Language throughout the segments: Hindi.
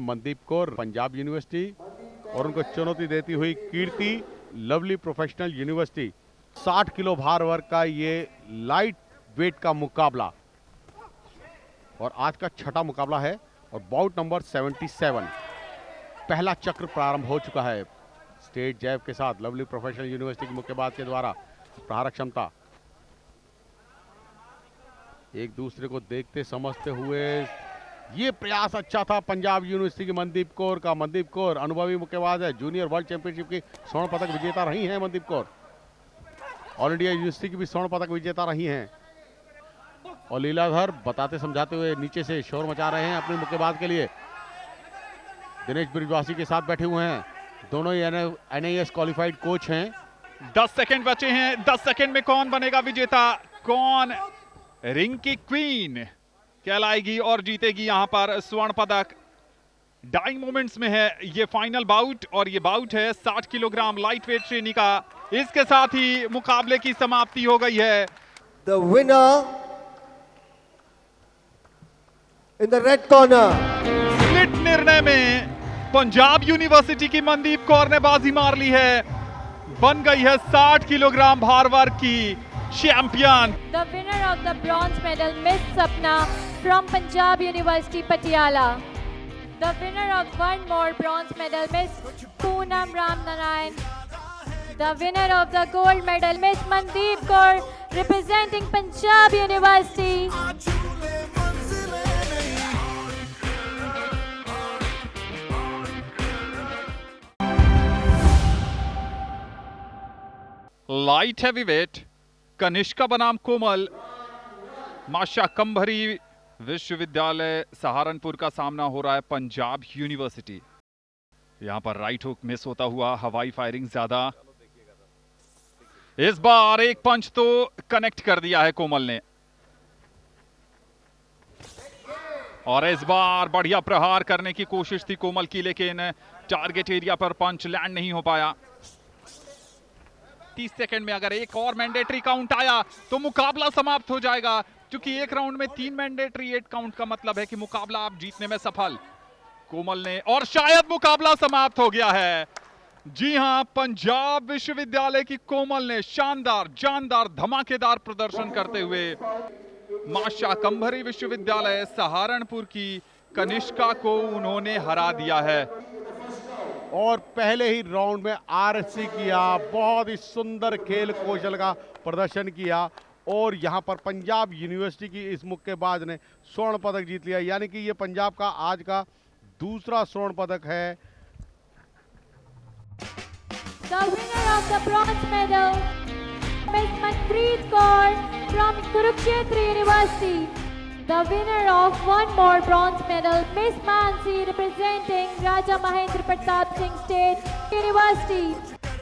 मनदीप कौर पंजाब यूनिवर्सिटी और उनको चुनौती देती हुई कीर्ति लवली प्रोफेशनल यूनिवर्सिटी। 60 किलो भार वर्ग का ये लाइट वेट का मुकाबला और आज का छठा मुकाबला है और बाउट नंबर 77। पहला चक्र प्रारंभ हो चुका है। स्टेट जैब के साथ लवली प्रोफेशनल यूनिवर्सिटी की मुक्केबाज के द्वारा प्रहार क्षमता, एक दूसरे को देखते समझते हुए ये प्रयास अच्छा था पंजाब यूनिवर्सिटी की मनदीप कौर का। मनदीप कौर अनुभवी मुक्केबाज है, जूनियर वर्ल्ड चैंपियनशिप की स्वर्ण पदक विजेता रही हैं Mandeep Kaur. All India university की भी स्वर्ण पदक विजेता रही हैं। और लीलाधर बताते समझाते हुए नीचे से शोर मचा रहे हैं अपने मुक्केबाज के लिए। दिनेश ब्रिजवासी के साथ बैठे हुए हैं, दोनों ही NIS क्वालिफाइड कोच हैं। 10 सेकंड बचे हैं। 10 सेकंड में कौन बनेगा विजेता, कौन रिंग की क्वीन कहलाएगी और जीतेगी यहां पर स्वर्ण पदक। डाइंग मोमेंट्स में है ये फाइनल बाउट और ये बाउट है 60 किलोग्राम लाइट वेट श्रेणी का। इसके साथ ही मुकाबले की समाप्ति हो गई है। The winner in the red corner, split निर्णय में पंजाब यूनिवर्सिटी की मनदीप कौर ने बाजी मार ली है, बन गई है 60 किलोग्राम भार वर्ग की champion. The winner of the bronze medal, Miss Sapna from Punjab University, Patiala. The winner of one more bronze medal, Miss Poonam Ramnarayan. The winner of the gold medal, Miss Mandeep Kaur, representing Punjab University. Light heavyweight Kanishka बनाम कोमल, माशा कंभरी विश्वविद्यालय सहारनपुर का सामना हो रहा है पंजाब यूनिवर्सिटी। यहां पर राइट हुक मिस होता हुआ, हवाई फायरिंग ज्यादा। इस बार एक पंच तो कनेक्ट कर दिया है कोमल ने और इस बार बढ़िया प्रहार करने की कोशिश थी कोमल की, लेकिन टारगेट एरिया पर पंच लैंड नहीं हो पाया। 30 सेकंड में अगर एक और मैंडेटरी काउंट आया तो मुकाबला समाप्त हो जाएगा, क्योंकि एक राउंड में 3 मैंडेटरी 8 काउंट का मतलब है कि मुकाबला आप जीतने में सफल। कोमल ने, और शायद मुकाबला समाप्त हो गया है। जी हां, पंजाब विश्वविद्यालय की कोमल ने शानदार जानदार धमाकेदार प्रदर्शन करते हुए माशा कंभरी विश्वविद्यालय सहारनपुर की कनिष्का को उन्होंने हरा दिया है। और पहले ही राउंड में RSC किया, बहुत ही सुंदर खेल कौशल का प्रदर्शन किया और यहां पर पंजाब यूनिवर्सिटी की इस मुक्केबाज ने स्वर्ण पदक जीत लिया, यानी कि ये पंजाब का आज का दूसरा स्वर्ण पदक है। The winner of the bronze medal, Miss Manpreet Kaur from Kurukshetra University. The winner of one more bronze medal, Miss Mansi representing Raja Mahendra Pratap Singh State University.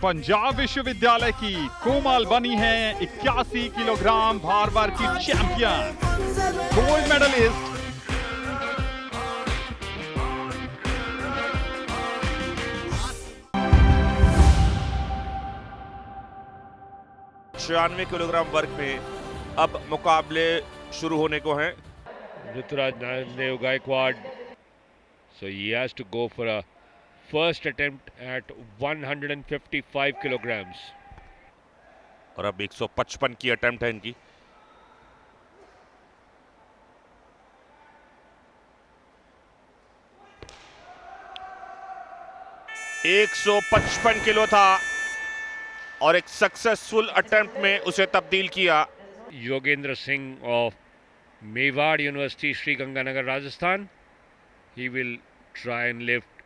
Punjab विश्वविद्यालय की कोमल बनी है 81 किलोग्राम भार वर्ग की चैंपियन, गोल्ड मेडलिस्ट। छियानवे किलोग्राम वर्ग में अब मुकाबले शुरू होने को हैं। Ruturaj Nadev Gaikwad, so he has to go for a first attempt at 155 kilograms. और अब 155 की अटेम्प्ट है इनकी। $155 किलो था और एक सक्सेसफुल अटेम्प्ट में उसे तब्दील किया। Yogendra Singh of Mewar University, Sri Ganganagar, Rajasthan. He will try and lift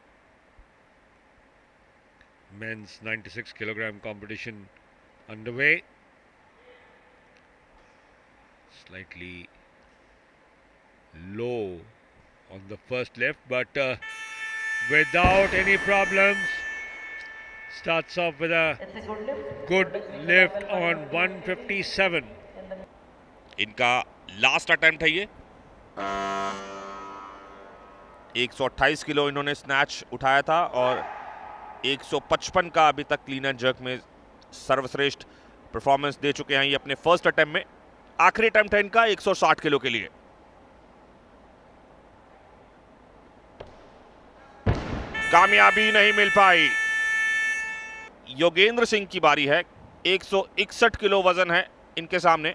men's 96 kilogram competition underway. Slightly low on the first lift, but without any problems. Starts off with a good lift on 157. इनका लास्ट अटेम्प्ट है ये। 128 किलो इन्होंने स्नैच उठाया था और 155 का अभी तक क्लीन एंड जर्क में सर्वश्रेष्ठ परफॉर्मेंस दे चुके हैं ये अपने फर्स्ट अटेम्प्ट में। आखिरी अटेम्प्ट है इनका 160 किलो के लिए। कामयाबी नहीं मिल पाई। योगेंद्र सिंह की बारी है। 161 किलो वजन है इनके सामने।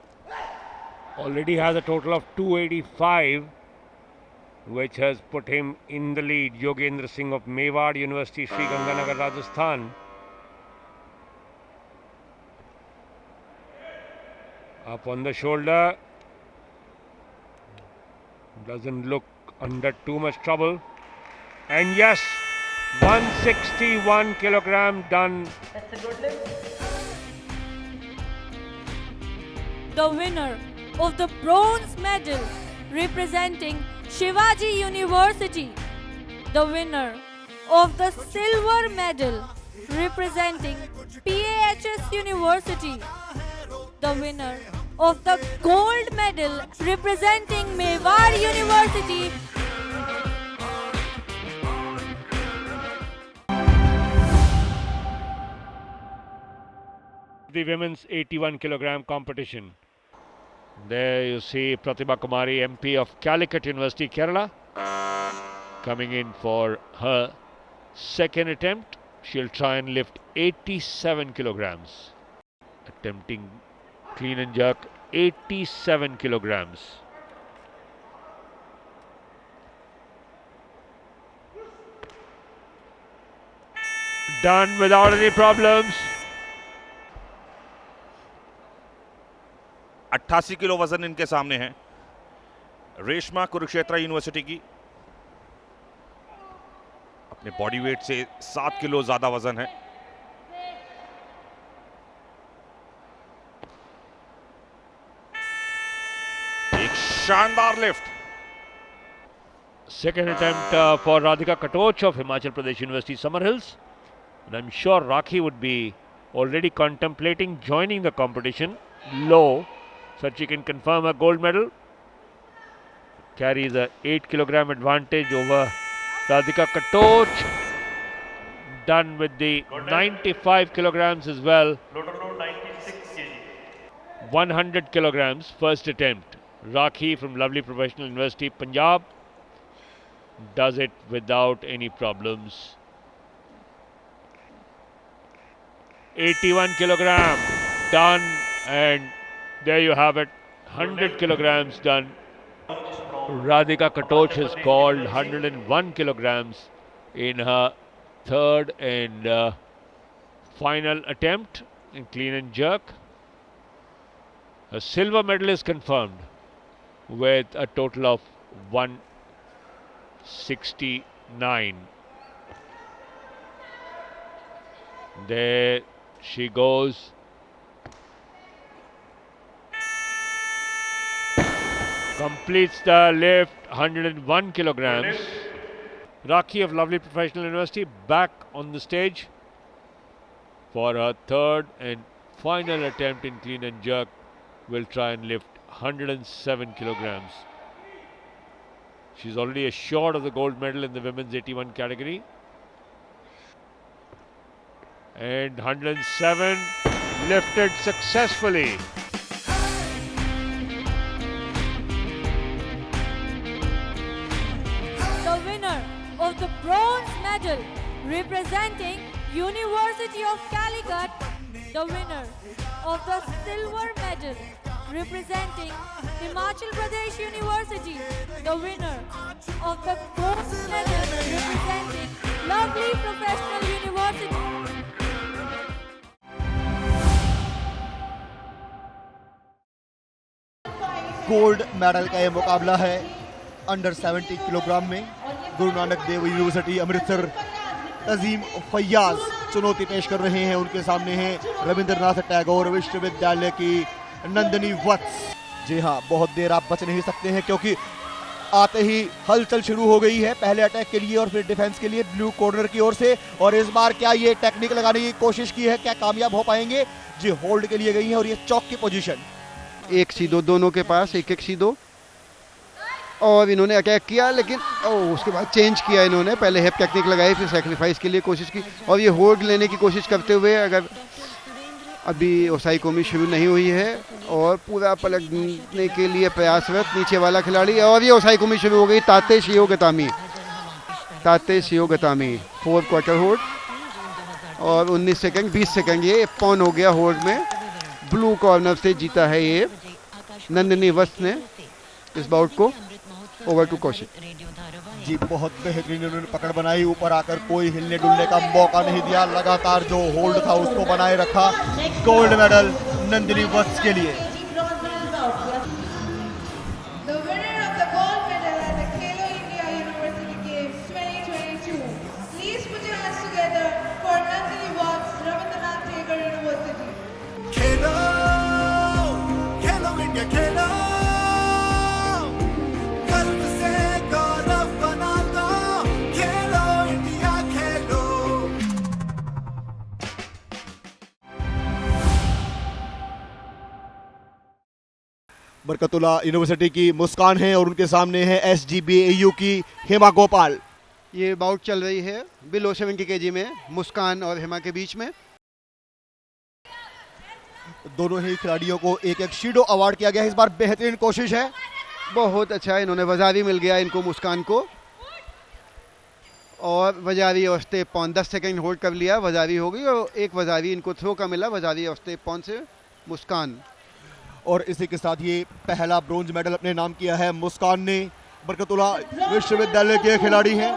Already has a total of 285, which has put him in the lead. Yogendra Singh of Mewar University, Sri Ganganagar, Rajasthan. Up on the shoulder. Doesn't look under too much trouble. And yes, 161 kilogram done. The winner of the bronze medal representing Shivaji University, the winner of the silver medal representing PAHS University, the winner of the gold medal representing Mewar University, the women's 81 kilogram competition. There you see Pratibha Kumari, MP of Calicut University, Kerala, coming in for her second attempt. She'll try and lift 87 kilograms. Attempting clean and jerk, 87 kilograms. Done without any problems. 88 kilo वजन इनके सामने है। रेशमा कुरुक्षेत्र यूनिवर्सिटी की, अपने बॉडी वेट से 7 किलो ज्यादा वजन है। एक शानदार lift. Second attempt for Radhika Katoch of Himachal Pradesh University, Summer Hills. And I'm sure Rakhi would be already contemplating joining the competition low, so that she can confirm a gold medal. Carries a 8 kilogram advantage over Radhika Katoch. Done with the 95 kilograms as well. 100 kilograms, first attempt. Rakhi from Lovely Professional University, Punjab, does it without any problems. 81 kilogram done, and there you have it, 100 kilograms done. Radhika Katoch has called 101 kilograms in her third and final attempt in clean and jerk. A silver medal is confirmed with a total of 169. There she goes. Completes the lift, 101 kilograms. Rakhi of Lovely Professional University back on the stage for her third and final attempt in clean and jerk. Will try and lift 107 kilograms. She's already assured of the gold medal in the women's 81 category. And 107 lifted successfully. the winner of the bronze medal representing University of Calicut, the winner of the silver medal representing Himachal Pradesh University, the winner of the gold medal representing Lovely Professional University. Gold medal का ये मुकाबला है अंडर 70 किलोग्राम में। गुरु नानक देव यूनिवर्सिटी अमृतसर तजीम फैयाज चुनौती पेश कर रहे हैं। उनके सामने है रविंद्रनाथ टैगोर विश्वविद्यालय की नंदिनी वत्स। जी हाँ, बहुत देर आप बच नहीं सकते हैं क्योंकि आते ही हलचल शुरू हो गई है पहले अटैक के लिए और फिर डिफेंस के लिए ब्लू कॉर्नर की ओर से। और इस बार क्या ये टेक्निक लगाने की कोशिश की है, क्या कामयाब हो पाएंगे? जी, होल्ड के लिए गई है और ये चौक की पोजीशन। एक सीधो दोनों के पास, एक सीधो, और इन्होंने अटैक किया लेकिन उसके बाद चेंज किया इन्होंने। पहले हेप टेक्निक लगाई, फिर सैक्रिफाइस के लिए कोशिश की और ये होल्ड लेने की कोशिश करते हुए अगर अभी ओसाई कोमी शुरू नहीं हुई है और पूरा पलटने के लिए प्रयासरत नीचे वाला खिलाड़ी। और ये ओसाई कोमी शुरू हो गई, ताते शियो गतामी। ताते शियोगतामी 4 क्वार्टर होल्ड और 19 सेकंड 20 सेकंड ये पॉन हो गया होल्ड में। ब्लू कॉर्नर से जीता है ये नंदिनी वस्त ने इस बाउट को। Over to Kaushik. जी बहुत बेहतरीन उन्होंने पकड़ बनाई, ऊपर आकर कोई हिलने डुलने का मौका नहीं दिया, लगातार जो होल्ड था उसको बनाए रखा। गोल्ड मेडल नंदिनी वत्स के लिए। बरकतुल्ला यूनिवर्सिटी की मुस्कान है और उनके सामने है SGBAU की हेमा गोपाल। ये बाउट चल रही है बिलो 70 kg में मुस्कान और हेमा के बीच में। दोनों ही खिलाड़ियों को एक एक शीडो अवार्ड किया गया है। इस बार बेहतरीन कोशिश है, बहुत अच्छा है। इन्होंने वजारी मिल गया इनको मुस्कान को और वजारी औस्ते पौन 10 सेकंड होल्ड कर लिया, वजारी हो गई और एक वजारी इनको थ्रो का मिला वजारी औस्ते पौन से मुस्कान। और इसी के साथ ये पहला ब्रोंज मेडल अपने नाम किया है मुस्कान ने। बरकतुल्ला विश्वविद्यालय के खिलाड़ी हैं,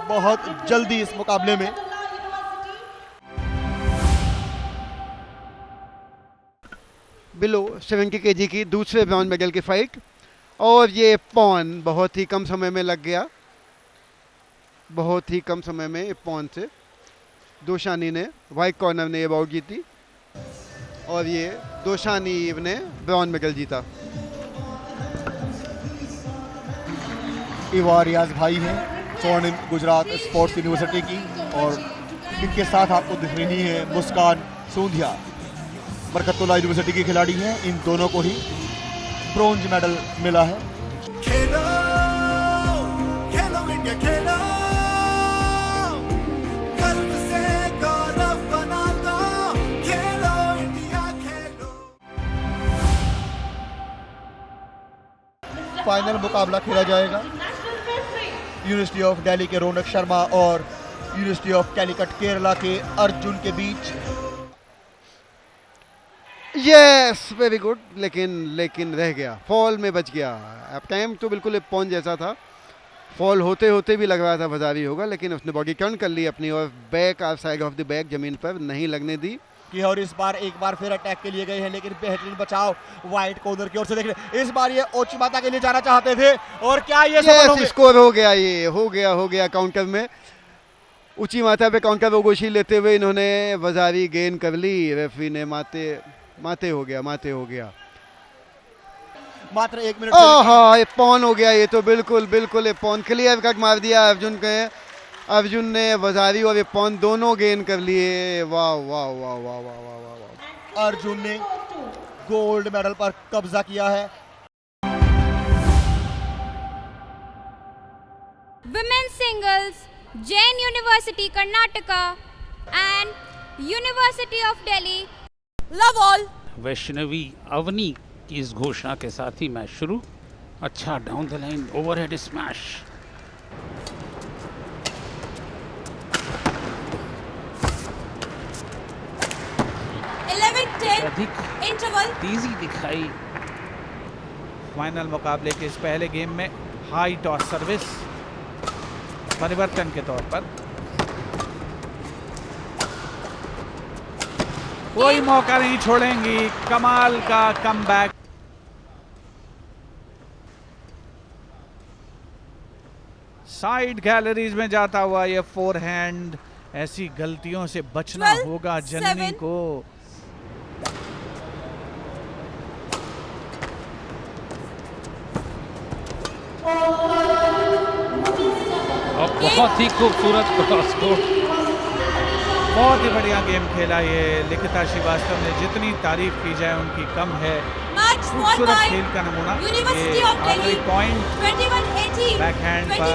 बहुत जल्दी इस मुकाबले में। बिलो 70 kg की दूसरे ब्रॉन्ज मेडल की फाइट और ये पॉन बहुत ही कम समय में लग गया, बहुत ही कम समय में पॉन से दोशानी ने व्हाइट कॉर्नर ने ये बाउट जीती और ये दोशानी ने ब्रॉन्ज मेडल जीता। इवा रियाज भाई हैं स्वर्णिम गुजरात स्पोर्ट्स यूनिवर्सिटी की और इनके साथ आपको दिख रही है मुस्कान सूंधिया, बरकतुल्ला यूनिवर्सिटी की खिलाड़ी हैं। इन दोनों को ही ब्रोंज मेडल मिला है। खेलो, खेलो इंडिया खेलो, गर्व से गौरव बना दो, खेलो इंडिया खेलो। फाइनल मुकाबला खेला जाएगा यूनिवर्सिटी ऑफ दिल्ली के रौनक शर्मा और यूनिवर्सिटी ऑफ कैलिकट केरला के अर्जुन के बीच। यस वेरी गुड, लेकिन रह गया, फॉल में बच गया। अब टाइम तो बिल्कुल पॉन जैसा था, फॉल होते होते भी लग रहा था वजारी होगा, लेकिन उसने बॉडी टर्न कर ली अपनी और back side of the back जमीन पर नहीं लगने दी। और इस बार एक बार फिर अटैक के लिए गए हैं, लेकिन बेहतरीन बचाव व्हाइट कॉर्नर की ओर से देख रहे। इस बार ये ओचिमाता के लिए जाना चाहते थे और क्या ये सफल हो गए? स्कोर हो गया, ये हो गया काउंटर में। ऊंची माथा पे काउंटर ओगोशी लेते हुए इन्होंने वजारी गेन कर ली। रेफरी ने माते हो गया। मात्र 1 मिनट। हाँ, ये पॉन हो गया, ये तो बिल्कुल ये पॉन क्लियर कट मार दिया अर्जुन ने वजारी और ये पॉन दोनों गेन कर लिए। वाह वाह वाह वाह वाह वाह वाह वाह। अर्जुन ने गोल्ड मेडल पर कब्जा किया है। Women's singles, Jain University Karnataka and University of Delhi. Love all. Vaishnavi Avani की इस घोषणा के साथ ही मैच शुरू। अच्छा down the line overhead smash. अधिक इंटरवल तेजी दिखाई। फाइनल मुकाबले के इस पहले गेम में हाई टॉस सर्विस परिवर्तन के तौर पर कोई मौका नहीं छोड़ेंगी। कमाल का कमबैक। साइड गैलरीज में जाता हुआ ये फोरहैंड। ऐसी गलतियों से बचना होगा जननी को। और बहुत ही खूबसूरत क्रॉस कोर्ट। बहुत ही बढ़िया गेम खेला ये लिखिता श्रीवास्तव ने। जितनी तारीफ की जाए उनकी कम है। खूबसूरत खेल का नमूना। ये आखिरी पॉइंट बैकहैंड पर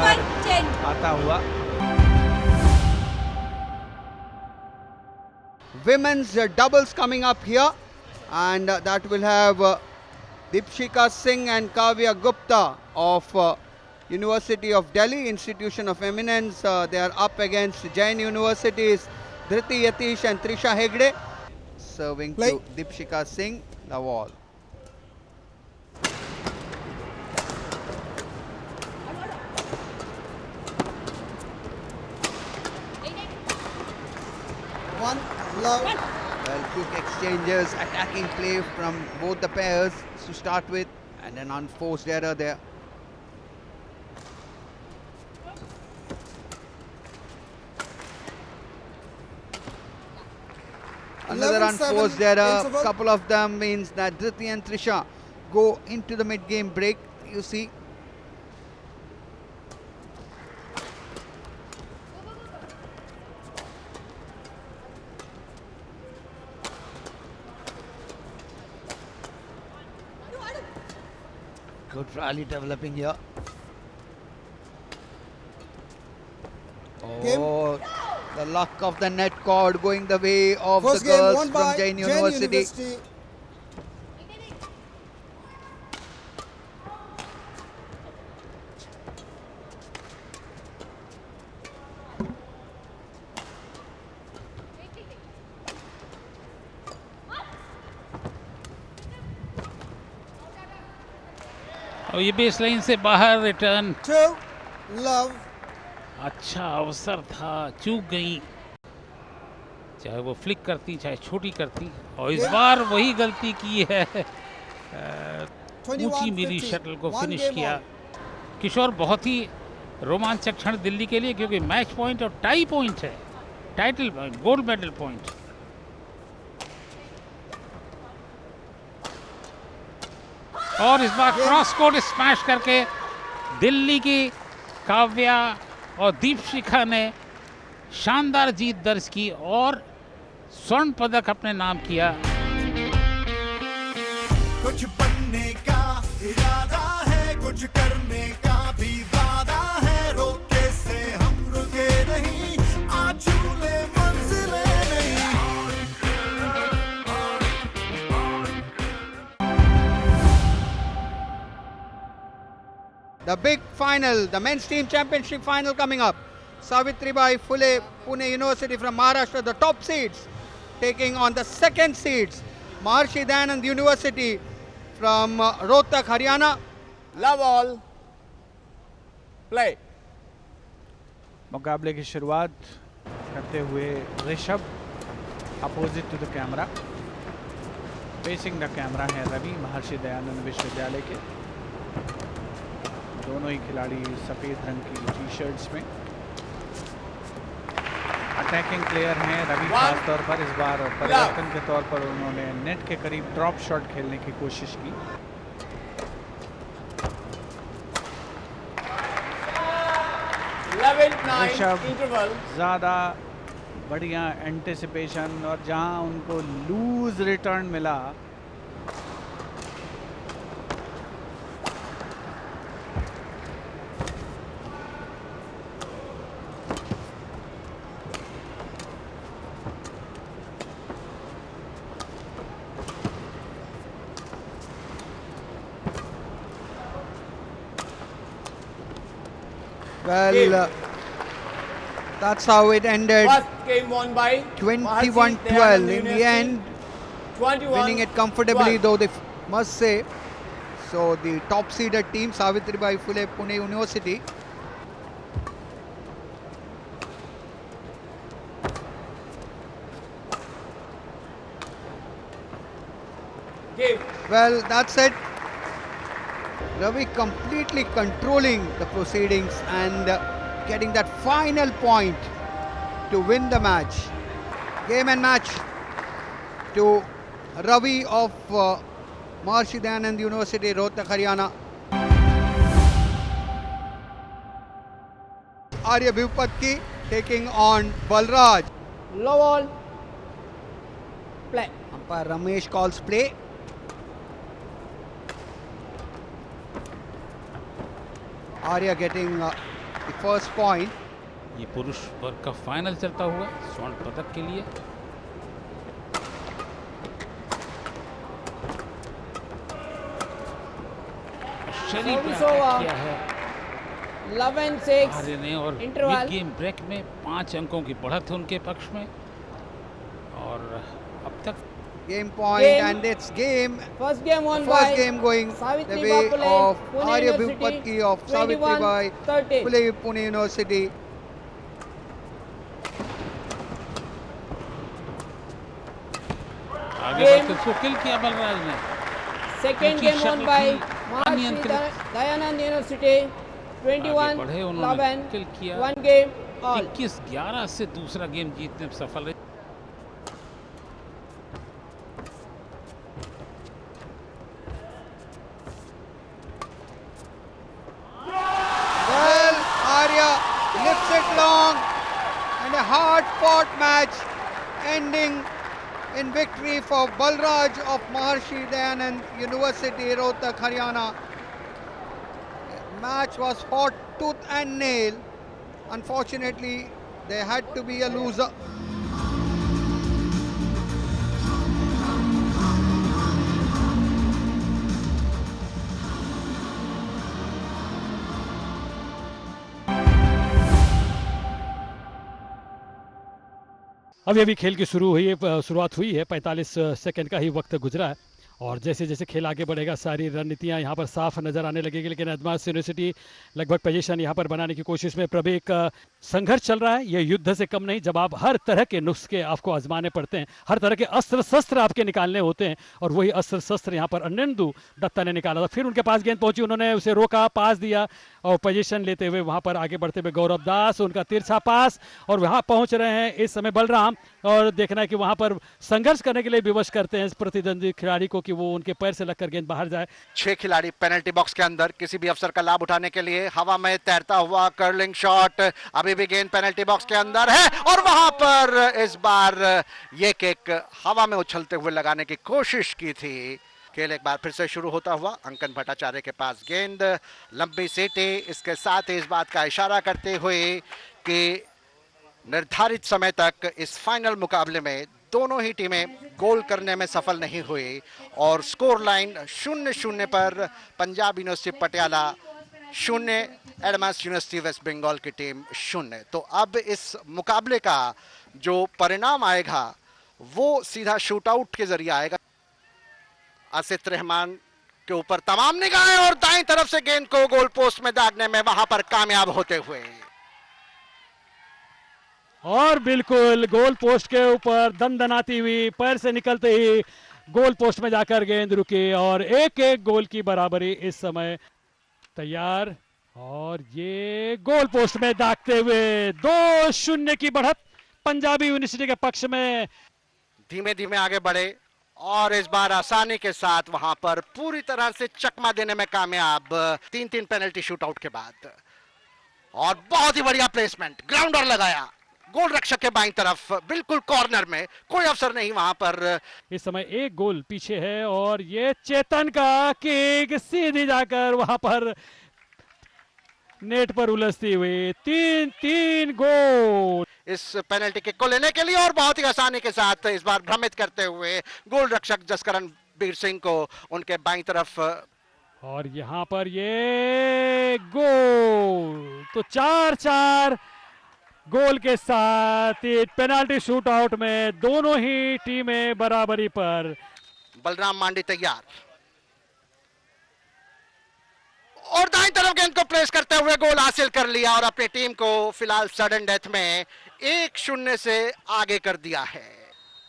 आता हुआ। Women's doubles coming up here, and that will have Deepshika Singh and Kavya Gupta of University of Delhi, institution of eminence. They are up against Jain University's Dhriti Yatish and Trisha Hegde. Serving to Deepshika Singh, the wall. One love. Well, quick exchanges, attacking play from both the pairs to start with, and an unforced error there. Another unforced error, couple of them means that Dhriti and Trisha go into the mid-game break, you see. Good rally developing here. Oh, the luck of the net cord going the way of the girls from Jain University. और ये बेस लाइन से बाहर रिटर्न। लव। अच्छा अवसर था, चूक गई, चाहे वो फ्लिक करती चाहे छोटी करती, और इस बार वही गलती की है, ऊंची मिली शटल को फिनिश किया। किशोर बहुत ही रोमांचक क्षण दिल्ली के लिए, क्योंकि मैच पॉइंट और टाई पॉइंट है, title point, gold medal point. और इस बार क्रॉस कोर्ट स्मैश करके दिल्ली की काव्या और दीपशिखा ने शानदार जीत दर्ज की और स्वर्ण पदक अपने नाम किया। कुछ बनने का इरादा है, कुछ करने का भी वादा है, रोके से हम रुके नहीं, आज चूले मंजिले नहीं। The big final, the men's team championship final coming up. Savitribai Phule Pune University from Maharashtra, the top seeds, taking on the second seeds, Maharshi Dayanand University from Rohtak, Haryana. Love all. Play. मुकाबले की शुरुआत करते हुए Rishabh opposite to the camera, facing the camera है रवि महर्षि दयानंद विश्वविद्यालय के। दोनों ही खिलाड़ी सफ़ेद रंग की टी शर्ट्स में। अटैकिंग प्लेयर हैं रवि, खास तौर पर इस बार परिवर्तन के तौर पर उन्होंने नेट के करीब ड्रॉप शॉट खेलने की कोशिश की। ऋषभ ज़्यादा बढ़िया एंटिसिपेशन, और जहां उनको लूज रिटर्न मिला, well, that's how it ended. First game won by 21-12 in the end, winning it comfortably, though they must say. So the top seeded team, Savitribai Phule Pune University, well, that's it. Ravi completely controlling the proceedings and getting that final point to win the match. Game and match to Ravi of Maharshi Dayanand University, Rohtak, Haryana. Arya Bhupatki taking on Balraj. Low ball. Play. Umpire Ramesh calls play. Arya getting the first point. ये पुरुष वर्ग का फाइनल चलता हुआ स्वर्ण पदक के लिए। शरीफ ने अटैक किया है 11-6 हारे ने और इंटरवल। मिड गेम ब्रेक में 5 अंकों की बढ़त है उनके पक्ष में और अब तक Game point and it's game. First game won First by game going the Savitri way Bapule, of Pune Arya University, Vipatki of Savitri Bai 21-30. Pune University. आगे बढ़कर उसको किल किया बलराज ने। Second ऊंची game won शक्ल by थी, Mahर्षि अनियंत्रित। Dayanand University आगे बढ़े उन्होंने 21-11 किल किया। 1 game all. 21-11 से दूसरा गेम जीतने में सफल रहे। Well, Arya lifts it long and a hard-fought match ending in victory for Balraj of Maharishi Dayanand University, Rohtak, Haryana. Match was fought tooth and nail. Unfortunately, there had to be a loser. अभी खेल की शुरुआत हुई है। 45 सेकंड का ही वक्त गुजरा है और जैसे जैसे खेल आगे बढ़ेगा सारी रणनीतियां यहाँ पर साफ नजर आने लगेगी। लेकिन एडमास यूनिवर्सिटी लगभग पोजीशन यहाँ पर बनाने की कोशिश में। प्रभु एक संघर्ष चल रहा है, ये युद्ध से कम नहीं। जब आप हर तरह के नुस्खे आपको आजमाने पड़ते हैं, हर तरह के अस्त्र शस्त्र आपके निकालने होते हैं और वही अस्त्र शस्त्र यहाँ पर अन्नंदु दत्ता ने निकाला था। फिर उनके पास गेंद पहुंची, उन्होंने उसे रोका, पास दिया और पोजीशन लेते हुए वहां पर आगे बढ़ते हुए गौरव दास, उनका तिरछा पास और वहां पहुंच रहे हैं इस समय बलराम। और देखना है कि वहां पर संघर्ष करने के लिए विवश करते हैं इस प्रतिद्वंदी खिलाड़ी को कि वो उनके पैर से लगकर गेंद बाहर जाए। 6 खिलाड़ी पेनल्टी बॉक्स के अंदर किसी भी अवसर का लाभ उठाने के लिए हवा में तैरता हुआ कर्लिंग शॉट। अभी भी गेंद पेनल्टी बॉक्स के अंदर है और वहां पर इस बार ये किक हवा में उछलते हुए लगाने की कोशिश की थी। खेल एक बार फिर से शुरू होता हुआ अंकन भट्टाचार्य के पास गेंद, लंबी सीटी, इसके साथ ही इस बात का इशारा करते हुए कि निर्धारित समय तक इस फाइनल मुकाबले में दोनों ही टीमें गोल करने में सफल नहीं हुई और स्कोर लाइन 0-0 पर Punjab university Patiala 0, Adamas university west Bengal की टीम 0। तो अब इस मुकाबले का जो परिणाम आएगा वो सीधा शूटआउट के जरिए आएगा। आसिफ रहमान के ऊपर तमाम निगाहें और दाईं तरफ से गेंद को गोल पोस्ट में दागने में वहां पर कामयाब होते हुए और बिल्कुल गोल पोस्ट के ऊपर दंदनाती हुई पैर से निकलते ही गोल पोस्ट में जाकर गेंद रुकी और 1-1 गोल की बराबरी इस समय तैयार और ये गोल पोस्ट में दागते हुए 2-0 की बढ़त पंजाबी यूनिवर्सिटी के पक्ष में। धीमे धीमे आगे बढ़े और इस बार आसानी के साथ वहां पर पूरी तरह से चकमा देने में कामयाब 3-3 पेनल्टी शूटआउट के बाद। और बहुत ही बढ़िया प्लेसमेंट, ग्राउंडर लगाया गोल रक्षक के बाईं तरफ, बिल्कुल कॉर्नर में, कोई अवसर नहीं वहां पर। इस समय 1 गोल पीछे है और ये चेतन का किक सीधी जाकर वहां पर नेट पर उलझती हुई 3-3 गोल इस पेनल्टी किक को लेने के लिए और बहुत ही आसानी के साथ इस बार भ्रमित करते हुए गोल रक्षक जसकरण बीर सिंह को उनके बाईं तरफ। और यहां पर ये गोल, तो 4-4 गोल के साथ पेनाल्टी शूटआउट में दोनों ही टीमें बराबरी पर। बलराम मांडी तैयार और दाईं तरफ गेंद को प्लेस करते हुए गोल हासिल कर लिया और अपनी टीम को फिलहाल सडन डेथ में 1-0 से आगे कर दिया है।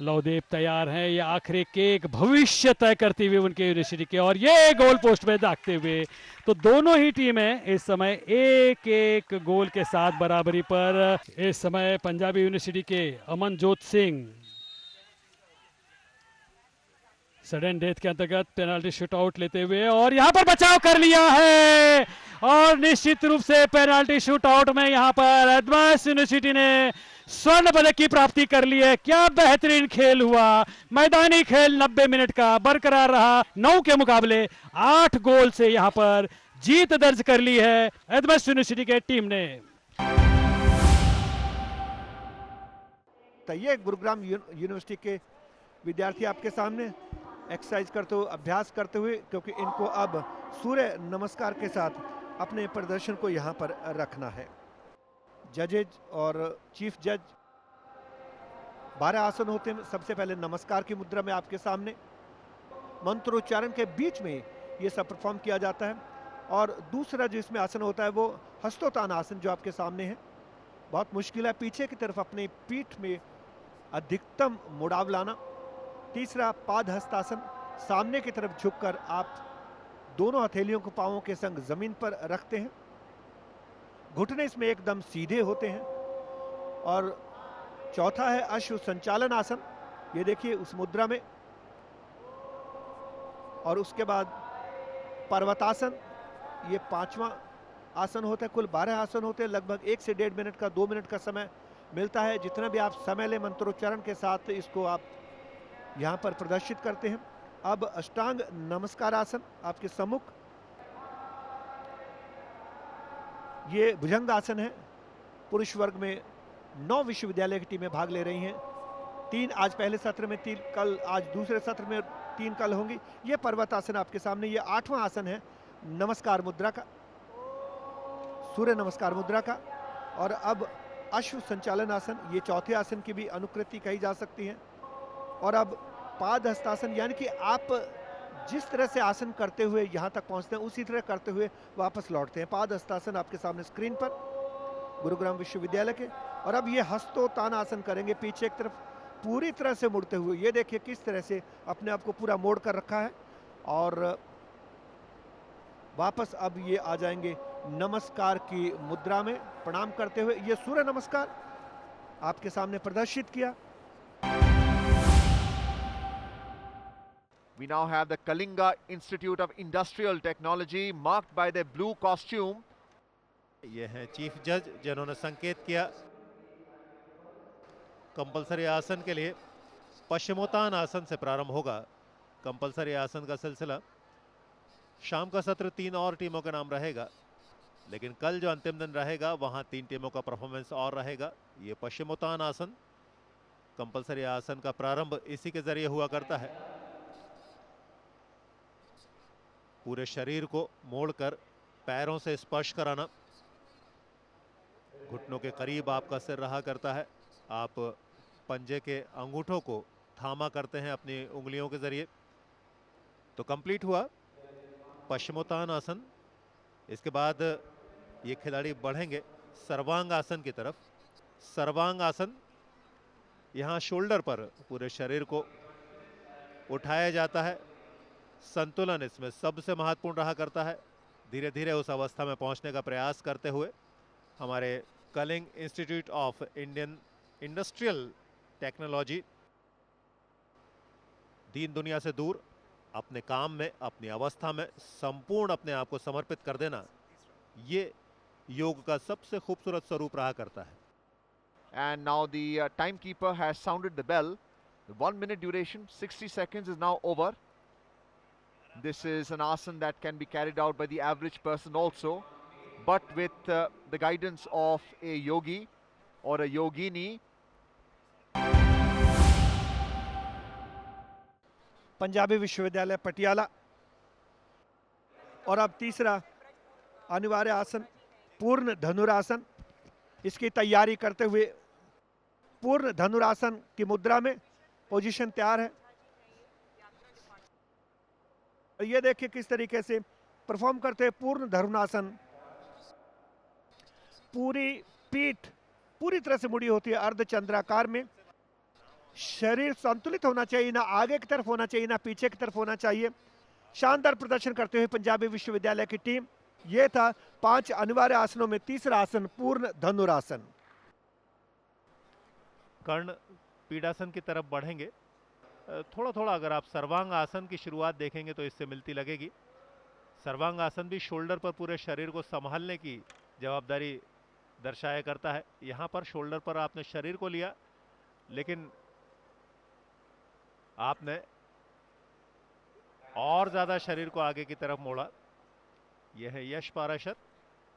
लवदेव तैयार हैं, ये आखिरी किक भविष्य तय करती हुई उनके यूनिवर्सिटी के और ये गोल पोस्ट में दागते हुए। तो दोनों ही टीमें इस समय 1-1 गोल के साथ बराबरी पर। इस समय पंजाबी यूनिवर्सिटी के अमनजोत सिंह सडन डेथ के अंतर्गत पेनाल्टी शूटआउट लेते हुए और यहां पर बचाव कर लिया है और निश्चित रूप से पेनाल्टी शूटआउट में यहां पर एडमास यूनिवर्सिटी ने स्वर्ण पदक की प्राप्ति कर ली है। क्या बेहतरीन खेल हुआ, मैदानी खेल 90 मिनट का बरकरार रहा। 9 के मुकाबले 8 गोल से यहां पर जीत दर्ज कर ली है एडमास यूनिवर्सिटी के टीम ने। तो ये गुरुग्राम यूनिवर्सिटी के विद्यार्थी आपके सामने एक्सरसाइज करते हुए, अभ्यास करते हुए, क्योंकि इनको अब सूर्य नमस्कार के साथ अपने प्रदर्शन को यहाँ पर रखना है। जजेज और चीफ जज 12 आसन होते हैं। सबसे पहले नमस्कार की मुद्रा में आपके सामने मंत्रोच्चारण के बीच में ये सब परफॉर्म किया जाता है। और दूसरा जो इसमें आसन होता है वो हस्तोत्थान आसन जो आपके सामने है। बहुत मुश्किल है पीछे की तरफ अपनी पीठ में अधिकतम मुड़ाव लाना। तीसरा पाद हस्तासन, सामने की तरफ झुककर आप दोनों हथेलियों को पांवों के संग जमीन पर रखते हैं। घुटने इसमें एकदम सीधे होते हैं। और चौथा है अश्व संचालन आसन, ये देखिए उस मुद्रा में। और उसके बाद पर्वतासन, ये 5वां आसन होता है। कुल 12 आसन होते हैं। लगभग 1 से 1.5 मिनट का 2 मिनट का समय मिलता है। जितना भी आप समय ले मंत्रोच्चारण के साथ इसको आप यहाँ पर प्रदर्शित करते हैं। अब अष्टांग नमस्कार आसन आपके सम्मुख, ये भुजंग आसन है। पुरुष वर्ग में 9 विश्वविद्यालय की टीमें भाग ले रही हैं। 3 आज पहले सत्र में, 3 कल, आज दूसरे सत्र में, 3 कल होंगी। ये पर्वत आसन आपके सामने, ये 8वां आसन है नमस्कार मुद्रा का, सूर्य नमस्कार मुद्रा का। और अब अश्व संचालन आसन, ये चौथे आसन की भी अनुकृति कही जा सकती है। और अब पाद हस्तासन, यानी कि आप जिस तरह से आसन करते हुए यहाँ तक पहुँचते हैं उसी तरह करते हुए वापस लौटते हैं। पाद हस्तासन आपके सामने स्क्रीन पर, गुरुग्राम विश्वविद्यालय के। और अब ये हस्तोत्थान आसन करेंगे पीछे की तरफ पूरी तरह से मुड़ते हुए। ये देखिए किस तरह से अपने आप को पूरा मोड़ कर रखा है। और वापस अब ये आ जाएंगे नमस्कार की मुद्रा में प्रणाम करते हुए। ये सूर्य नमस्कार आपके सामने प्रदर्शित किया। We now have the Kalinga Institute of Industrial Technology marked by their blue costume. ये हैं चीफ जज जिन्होंने संकेत किया कंपलसरी आसन के लिए। पश्चिमोत्तान आसन से प्रारंभ होगा कंपलसरी आसन का सिलसिला। शाम का सत्र 3 और टीमों के नाम रहेगा, लेकिन कल जो अंतिम दिन रहेगा वहां 3 टीमों का परफॉर्मेंस और रहेगा। ये पश्चिमोत्तान आसन, कंपलसरी आसन का प्रारंभ इसी के जरिए हुआ करता है। पूरे शरीर को मोड़कर पैरों से स्पर्श कराना, घुटनों के करीब आपका सिर रहा करता है। आप पंजे के अंगूठों को थामा करते हैं अपनी उंगलियों के जरिए। तो कंप्लीट हुआ पश्चिमोत्तान आसन। इसके बाद ये खिलाड़ी बढ़ेंगे सर्वांग आसन की तरफ। सर्वांग आसन, यहाँ शोल्डर पर पूरे शरीर को उठाया जाता है। संतुलन इसमें सबसे महत्वपूर्ण रहा करता है। धीरे धीरे उस अवस्था में पहुंचने का प्रयास करते हुए हमारे Kalinga institute of Indian industrial technology दीन दुनिया से दूर अपने काम में, अपनी अवस्था में संपूर्ण अपने आप को समर्पित कर देना, ये योग का सबसे खूबसूरत स्वरूप रहा करता है। And now the timekeeper has sounded the bell. The 1 minute duration, 60 seconds is now over. This is an asana that can be carried out by the average person also, but with the guidance of a yogi or a yogini. Punjabi विश्वविद्यालय पटियाला। और अब तीसरा अनिवार्य आसन पूर्ण धनुरासन, इसकी तैयारी करते हुए पूर्ण धनुरासन की मुद्रा में पोजीशन तैयार है। ये देखिए किस तरीके से परफॉर्म करते हैं पूर्ण धनुरासन। पूरी पीठ पूरी तरह से मुड़ी होती है अर्धचंद्राकार में। शरीर संतुलित होना चाहिए, ना आगे की तरफ होना चाहिए ना पीछे की तरफ होना चाहिए। शानदार प्रदर्शन करते हुए पंजाबी विश्वविद्यालय की टीम। यह था 5 अनिवार्य आसनों में तीसरा आसन पूर्ण धनुरासन। कर्ण पीडासन की तरफ बढ़ेंगे। थोड़ा थोड़ा अगर आप सर्वांग आसन की शुरुआत देखेंगे तो इससे मिलती लगेगी। सर्वांग आसन भी शोल्डर पर पूरे शरीर को संभालने की जवाबदारी दर्शाया करता है। यहाँ पर शोल्डर पर आपने शरीर को लिया, लेकिन आपने और ज्यादा शरीर को आगे की तरफ मोड़ा। यह है यश पाराशर,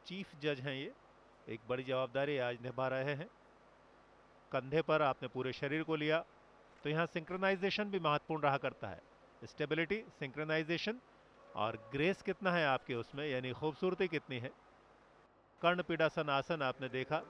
चीफ जज हैं। ये एक बड़ी जवाबदारी आज निभा रहे हैं। कंधे पर आपने पूरे शरीर को लिया, तो यहाँ सिंक्रोनाइजेशन भी महत्वपूर्ण रहा करता है। स्टेबिलिटी, सिंक्रोनाइजेशन और ग्रेस कितना है आपके उसमें, यानी खूबसूरती कितनी है। कर्ण पीडासन आसन आपने देखा,